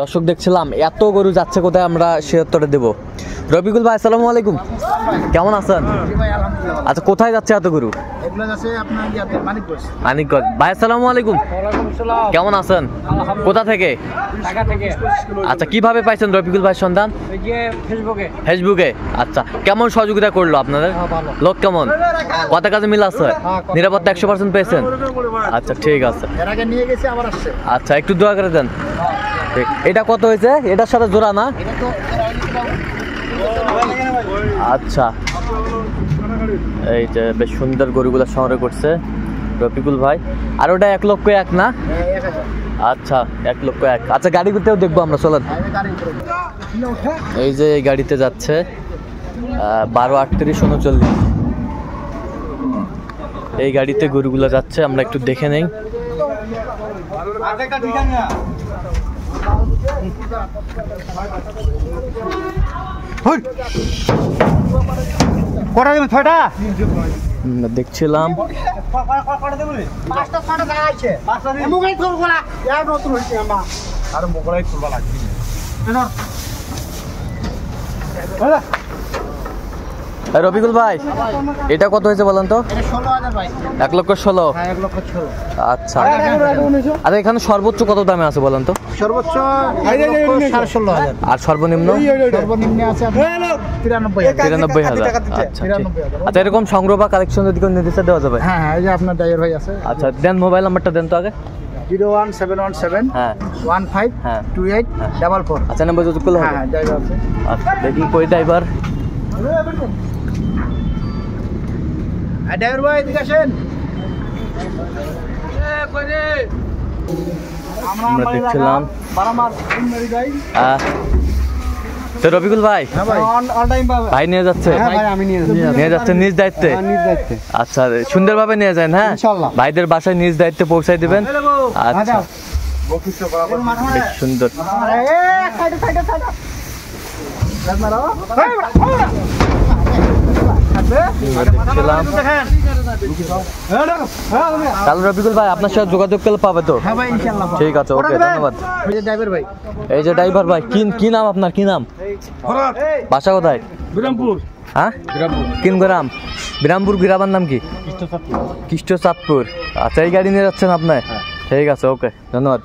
দর্শক দেখছিলাম এত গরু যাচ্ছে কোথায়, আমরা সে উত্তরে দেবো। রবিকুল ভাই আসসালামু আলাইকুম, কেমন আছেন? আচ্ছা, কোথায় যাচ্ছে এত গরু? মানিকগঞ্জ। ভাই আসসালামু আলাইকুম, কেমন আছেন? কোথা থেকে? আচ্ছা, কিভাবে পাইছেন রবিকুল ভাই সন্ধান? ফেসবুকে। আচ্ছা, কেমন সহযোগিতা করলো আপনাদের? লোক কেমন? কথা কাজে মিল আছে? নিরাপত্তা 100% পেয়েছেন? আচ্ছা, ঠিক আছে। আচ্ছা, একটু দোয়া করে দেন। এটা কত হয়েছে? এটার সাথে জোড়া না? আচ্ছা, এই যে বেশ সুন্দর গরুগুলো সংগ্রহ করছে রফিকুল ভাই। আর ওটা 1,01,000 না? আচ্ছা, 1,01,000। আচ্ছা, গাড়ি করতেও দেখবো আমরা, চলেন। এই যে এই গাড়িতে যাচ্ছে 123839। এই গাড়িতে গরুগুলো যাচ্ছে, আমরা একটু দেখে নেই। দেখছিলাম রবিকুল ভাই, এটা কত হয়েছে বলেন তো? 1,16,000। আচ্ছা, আর এখানে সর্বোচ্চ কত দামে আছে বলেন তো? সর্বোচ্চ 16,000। আর সর্বনিম্ন? আছে 93,000। আচ্ছা, এরকম সংগ্রহ বা কালেকশন যদি কোনো নির্দেশ দেওয়া যাবে? হ্যাঁ, এই যে আপনার ড্রাইভার ভাই আছে। আচ্ছা, দেন মোবাইল নাম্বারটা দেন তো আগে। 01717 15 28 44। আচ্ছা, নাম্বার যোগাযোগ করলে হবে? হ্যাঁ, ড্রাইভার আছে। আচ্ছা, দেখি কই ড্রাইভার। ড্রাইভার ভাই এদিকে আসেন। আমরা দেখছিলাম তো রবিকুল ভাই, ভাই নিয়ে যাচ্ছে? নিয়ে যাচ্ছে নিজ দায়িত্বে? আচ্ছা, সুন্দরভাবে নিয়ে যান। হ্যাঁ, ভাইদের বাসায় নিজ দায়িত্বে পৌঁছায় দিবেন। আচ্ছা, বেশ সুন্দর। তাহলে রবিকুল ভাই আপনার সাথে যোগাযোগ করলে পাবে তো? ঠিক আছে, ওকে, ধন্যবাদ। এই যে ড্রাইভার ভাই, কি নাম আপনার? কি নাম? বাসা কোথায়? বিরামপুর। হ্যাঁ, কিন গ্রাম? বিরামপুর। গ্রামের নাম কি? কৃষ্ণ চাঁদপুর। আচ্ছা, এই গাড়ি নিয়ে যাচ্ছেন আপনি? ঠিক আছে, ওকে, ধন্যবাদ।